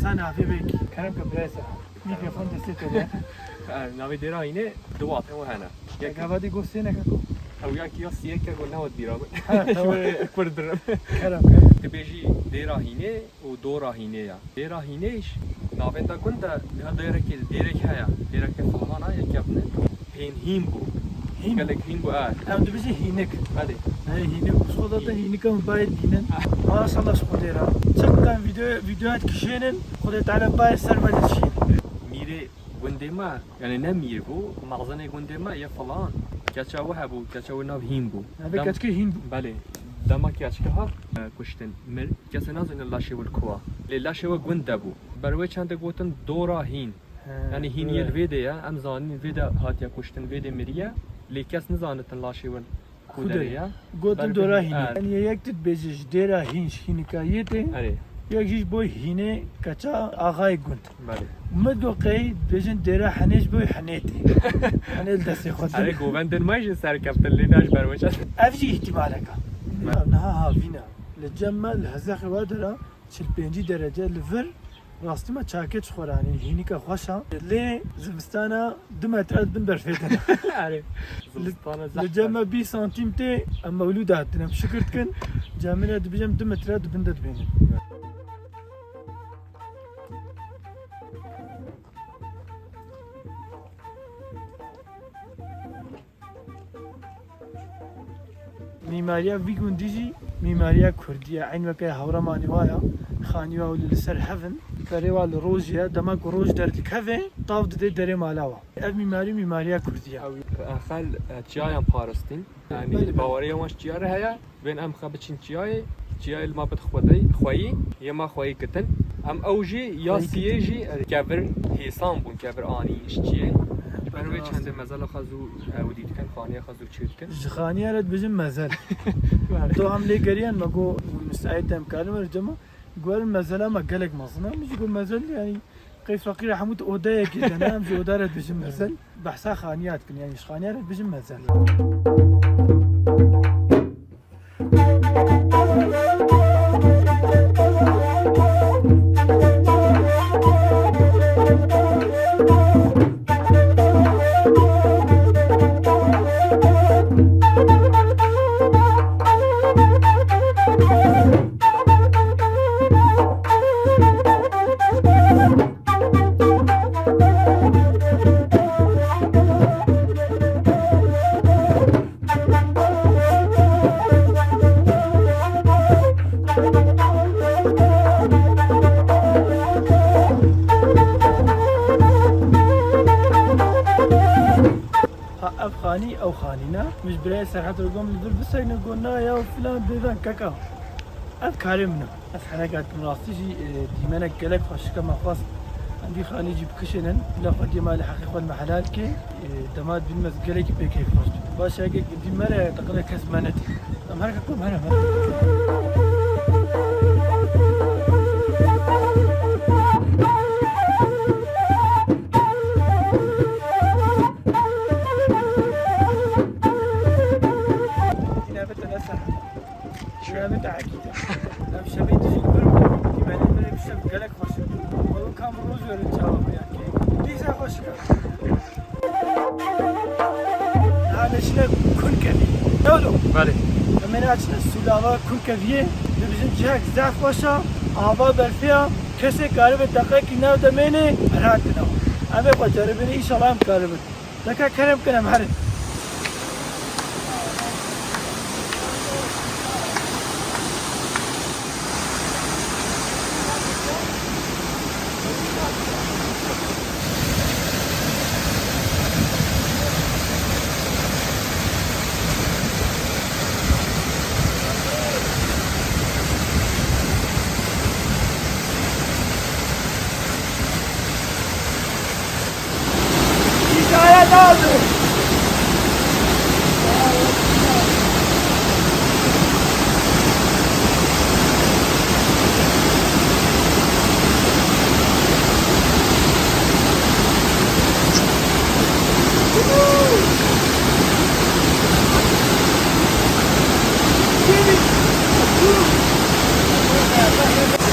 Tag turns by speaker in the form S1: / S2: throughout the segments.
S1: sana bebek. Kerem kabraysa. Mikrofon destek
S2: ناوی دیرا اینه دو واقع و هنه
S1: یک هوادی گوسته نکن.
S2: او یا کیا سیه که گل نهاد دیرا
S1: تمام.
S2: اکبر درم
S1: Kerem.
S2: تبیجی دیرا هینه و دو راهینه یا دیرا هینهش ناوی دا گنده دیره که هیا دیره که فلانه یکی ابنه هین بو
S1: Hin.
S2: گلک هین بو
S1: Hem de bize hinek.
S2: بله
S1: Hinek. Soda da hinek ama bayit dinen. Maşallah şkodera. Çıkan video et kişinin Kudet ala bayit sermedet şey.
S2: میره گنده ما یعنی نه میر بو مغزنه گنده ما یه فلان کچا و هبو کچا و ناو هین بو
S1: Abi kaç ki hin.
S2: بله دما کچا ها کشتن مر کسی نازن لاشه ول کوا لاشه و گنده بو بروی چند گوتن دورا هین یعنی هین یل ویده یا ام زانین ویده هاتیا کشتن ویده مریه لیکس نزانتن لاشه ول کودریا
S1: Godun dora hin. Yani yektit beziş dera hin hinikayete.
S2: اره
S1: Yak jiş boy hine kaça ağay gund.
S2: بله
S1: مدوقي بيجن ديرا حنيش بوي حنيتي حنيل دسي
S2: اره
S1: خد
S2: گوبندن ماش سر کپتن لیناش بروش
S1: افجي احتمالك نها فينا لجمع الهزاخ وادرا 45 درجة لفر راستي ما تشاكيت خوراني هينيكا خوشا لي زمستانا دمت بن برفيتنا
S2: اره زلطانه
S1: لجمع 2 سنتيم تي مولودات بشكرت كن جامعنا بجم دمت بندت بيني میماریا وی گوندیجی میماریا کردیه عین وکه هورمانی وایا خانیوا ول لسر حفن کریوال روزیا دماغ روز درد کفه طاف ده دره مالاوا اف میماریا کردیه
S2: خل چیایم پارستین
S1: بله.
S2: یعنی باوری ماش چیاره هیا بین ام خبچین چیای ما بد خوایی یا ما خوایی کتن ام اوجی یا
S1: خوایی
S2: سیجی کبر حسام بون کبر آنیش چیه بروی چند مزال خازو ودید کن خانیه خازو چیت کن
S1: خانیه رد بجم مزل تو هم لگریان مگو مستعد تام کارم رجما قول مزلا ما قالك مصنع مش يقول مزل يعني كيف فقير حموت اودايا كده انا مش اودارة بجم مزل بحسها خانيات كن يعني خانيات بجم مزل خاني او خانينا مش براي سرحت القوم اللي بس هينا قلنا يا فلان بيبان كاكا اذكارمنا حركات مراسيجي ديمانا قالك فاشكا ما خاص عندي خالي جيب كشنن لا قد ما الحقيقه المحلات كي دماد بالمس قالك بكيف فاست باش هيك ديمانا تقلك كسمانتي ام هركم هنا شبابت عقيدة أم شبابت جيكبر كمان أنا بشوف قالك خوش والله كان بروز ولا تجاوب يعني ليش خوش هذا شنو كل كذي لولو
S2: بله
S1: أما أنا أشنا السوداء كل كذيه نبزن جهك زعف وشا آبا برفيا كسي كاربة دقيقة كنا ودميني براتنا أما بجربني إن شاء الله كاربة لكن كلام كلام هرد Hikayet aldı.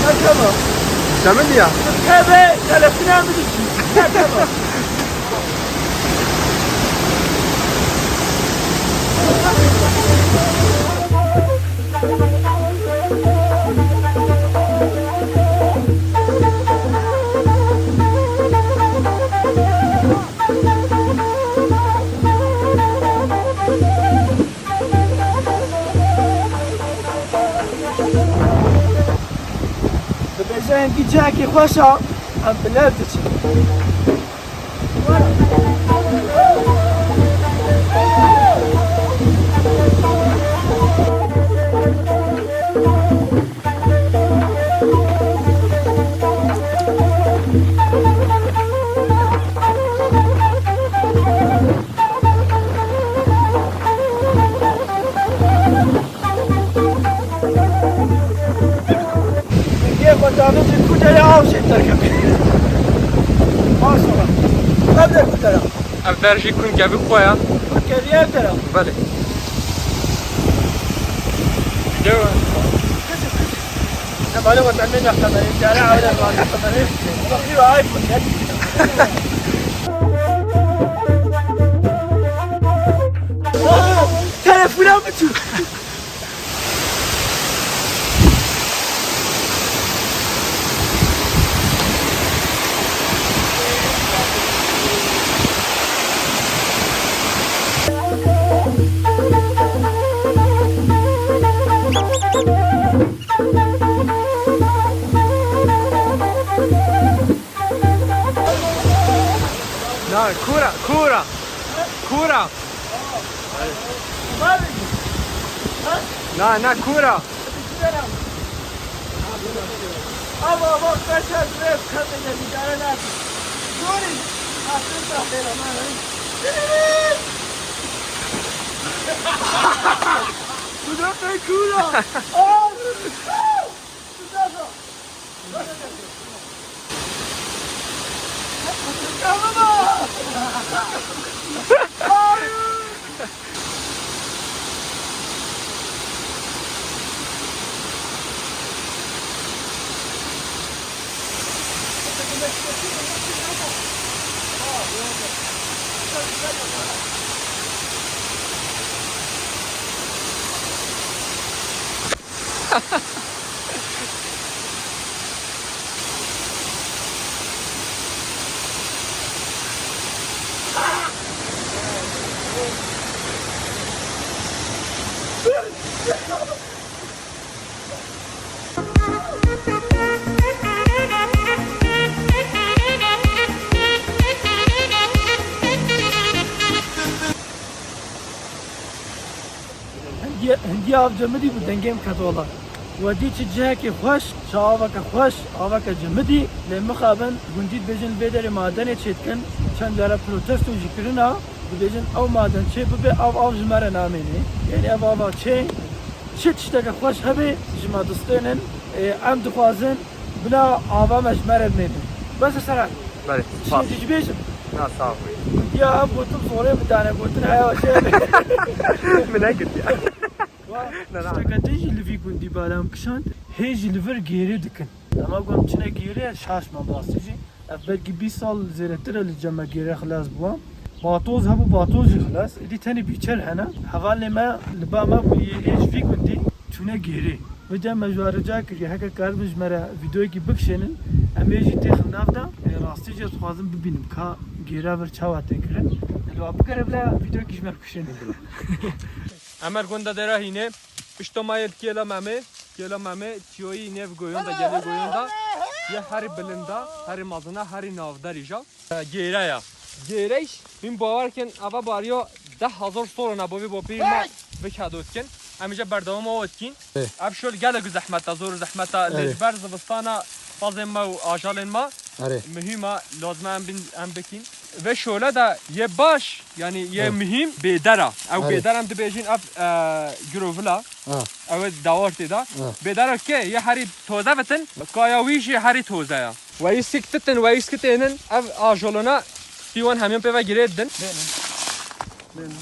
S1: Bakalım.
S2: Demedi ya.
S1: Tabii telefonu almışsın. Tamam. ببیجن کی جاکی خوشا ام بلاد چی خداوند کجای آوشی ترکم ماشاءالله قبل کجا
S2: Evderji kun gibi koya.
S1: کریه درم
S2: Bale.
S1: نه بالا وطن من نختمنی جاره عوض ما نختمنی بخی و آیفون تلفونم بچو
S2: Na kura. Na kura.
S1: Ama bak kaçar rap kadına idare lazım. Sorry. Aslında fenomen. Bu da pekula. Oh! هندی آب جمدی بود دنگم کتولا ودی چه جه که خوش شاوک خوش آوک جمدی لمخابن گندید بجن بدر مادن چتکن چند لاره پروتست و جکرنا بجن او مادن چه ببه او جمره نامینه یعنی او چه چه که خوش هبه جما دستنن ام دخوازن بنا آوا مجمره بمیدن بس سرع
S2: Bale.
S1: چه تجبیشم
S2: Na sağ ol.
S1: یا اب گفتم صوره بدانه گفتن هیا چه
S2: Mene git ya.
S1: اشتكت هيجي اللي في كون دي بالام كشان هيجي اللي فر جيري دكن اما قوم تشنا جيري شاش ما باستيجي افبركي 20 سال زيرتر اللي جمع جيري خلاص بوا باطوز هبو باطوزي خلاص ادي تاني بيچر هنا حوالي ما لبا ما بي ايش في كون دي تشنا جيري ودا مجوارجا كي هكا كاربج مرا فيديو كي بكشنن اميجي تخ نافدا راستيجي خوازم ببينم كا جيرا بر چاوا تكرن لو ابكر بلا فيديو كيش مركشن
S2: Emer gunda dera hine. İşte mayel kela mame tiyoyi nev goyunda gele goyunda. Ya her bilinda, her mazına, her navdarija. Gereya. Gereş. Min bavarken ava bariyo 10,000 sonra nabovi bo pirma ve kadotken. Amice berdavam avotkin. Ab şöyle gele zahmeta, zor zahmeta. Lejber zıvıstana fazem ma u ajalin ma. Mühima lazım em bekin. Ve şöyle de ye baş yani ye mühim bedara. Ev bedaram de bejin ab grovla. Evet davartı da. Bedara ke ye hari toza vetin. Kaya wişi hari toza ya. Ve iskitetin ve iskitenin ev ajoluna diwan hemen peva gireddin.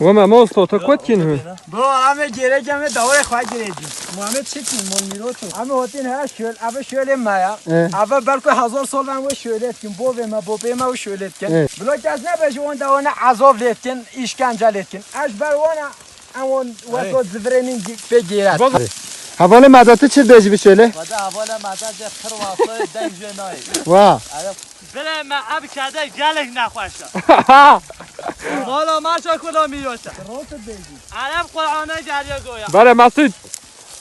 S2: و ما مستو تو کد کن هون
S3: با همه گیره گمه دور خواه گیریدیم محمد چه کنیم مال میرو تو همه هاتین ها شول اول شول مایا اول بلکه 1000 سال من شولت کن بو به ما شولت کن بلا کس نباشه اون دوانه عذاب لیت کن اشکنجه لیت کن اش بروانه اون وقت زفرینین بگیرد
S4: حواله مدت چه بیجی بشله؟
S5: وده حواله مدد خر واسه دنگ جنای
S4: وا
S5: بله من اب کرده گلک نخواشته مالا ما چه کلا میوسه عرب قرآنه جریه گویا
S2: بله مسعود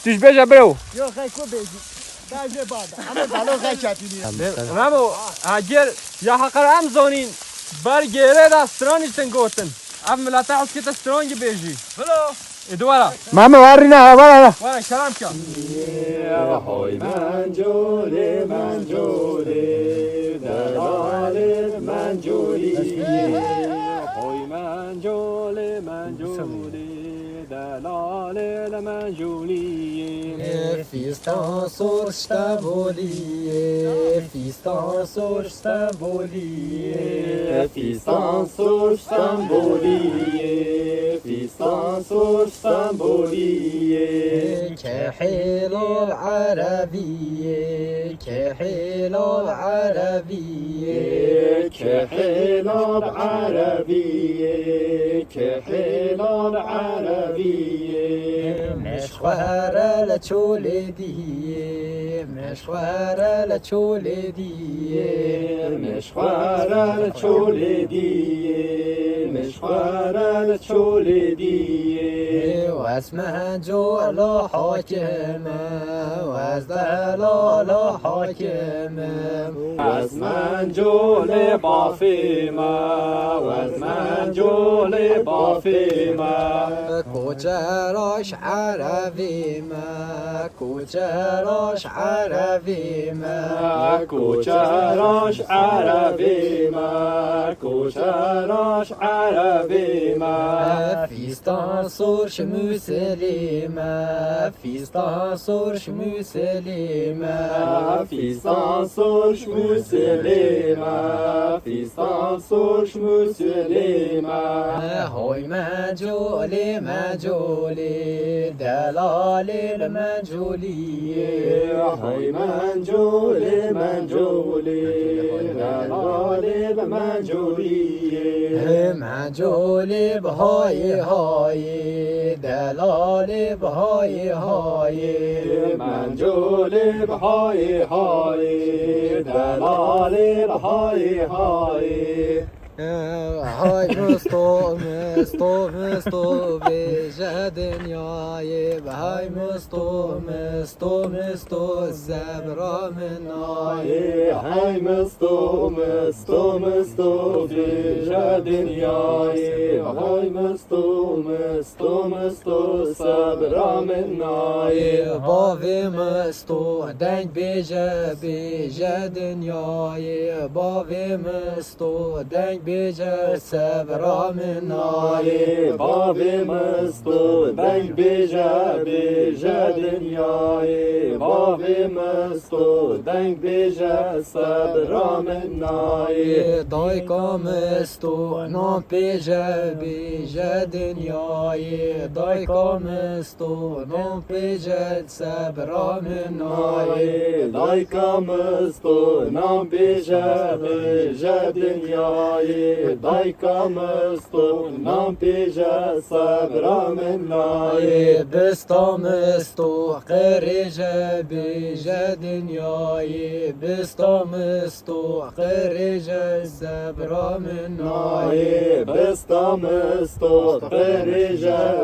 S2: توش بیجه برو
S3: یا خیلی کو بیجی دنگ بعد همه دلو خیلی چطوری
S2: رمو اگر یا حقر هم زانین بر گیره دا سترانیشتن گوتن اب ملتا از که تا سترانگی بیجی بلو ادوارا
S4: ماما واری نه وارا
S2: وارا کلام کن
S6: های منجوله دلال منجولی های منجوله دلال منجولی
S3: فیستان سرشتن بولی فیستان سرشتن بولی
S6: فیستان سرشتن بولی
S3: كحيل العربية كحيل العربية
S6: كحيل العربية
S3: مشوار لتولدية مشوار لتولدية
S6: مشوار لتولدية
S3: واسمه جولا حاكمة وازدلال حاكمة
S6: از من جول بافیما
S3: کوچراش عربی ما کوچراش عربی ما
S6: کوچراش عربی ما
S3: فیستان سرش مسلمه فیستان سرش مسلمه
S6: فیستان سرش مسلمه
S3: های مجولی مجولی دلال المجولی
S6: های منجوله دلال منجولی
S3: مجولی بهای های دلال بهای های
S6: منجوله های دلال های
S3: های مستو بیجه دنیای های مستو زبرا منای
S6: های مستو بیجه دنیای های مستو صبر منای
S3: باوی مستو دنگ بیجه دنیای باوی مستو دنگ بیجه صبر منای
S6: باب مستو دنگ بیجه دنیای باب مستو دنگ بیجه صبر منای
S3: دایکا مستو نام بیجه دنیای دایکا مستو نام بیجه صبر منای
S6: دایکا مستو نام بیجه دنیای دایکا مستو نام بیجه صبر منای
S3: بستا مستو قریجه بیجه دنیای بستا مستو قریجه صبر منای
S6: بستا مستو قریجه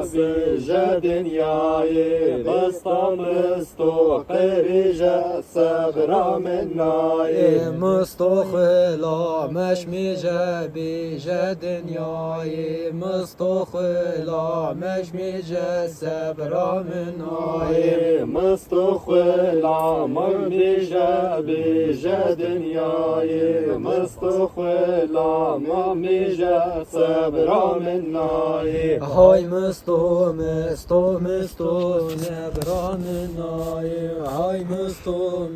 S6: دنیای بستا مستو قریجه صبر منای
S3: مستو خلا مش میجه بیجه دنیای مستو خلا مش میجه صبر منای
S6: مستو خلا من بیجه دنیای مستو خلا من بیجه صبر منای
S3: های مستو نبرا منای های مستو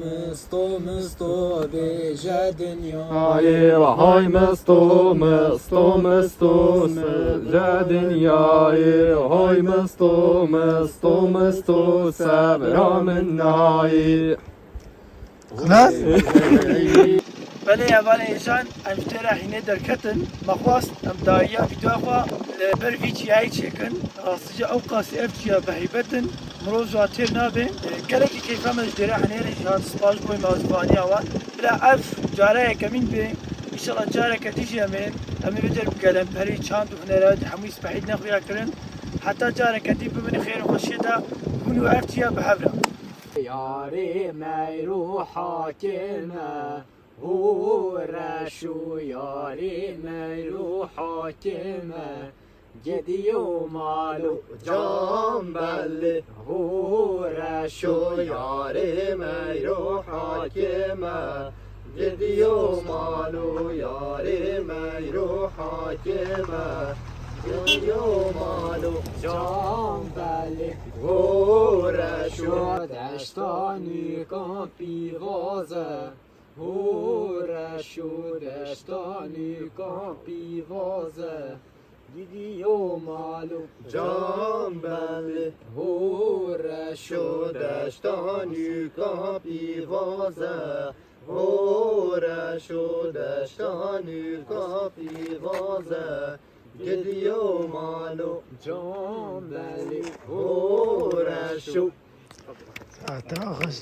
S3: بیجه دنیای
S6: های مستو مستو مستو سجا دنیای های مستو مستو مستو صبر من نایی
S4: خلاص
S1: بله اول ایشان ام ترا هینه درکتن مخواست ام دایا ویدیو خوا لبر ویچی های چکن راستجا او قاسی اف چیا بهیبتن مروز جاتر نابه گلکی کیفا مجدره هنیره جهان سپاس بوی مازبانی آوان بلا اف جاره کمین به ایشالا جاره کتیجی همین امی بدر بگلم پری چاند و هنرات همویس بحید نخویا کرن حتی جاره کتی ببین خیر و خوشی دا بونو اف چیا بهبرا
S3: یاری میرو حاکمه هو رشو یاری میرو حاکمه جدی و مالو
S6: جام بله
S3: هو رشو
S6: یار میرو حاکمه جدی و مالو یار میرو حاکمه جدی و مالو
S3: جام بله
S6: هورشو
S3: دشتانی کن پیوازه هورشو دشتانی کن پیوازه دیدی و مالو
S6: جام بله
S3: هورشو
S6: دشتانی کا پیوازه هورشو دشتانی کا پیوازه گلی و مالو
S3: جام بله
S6: هورشو
S4: تا خوش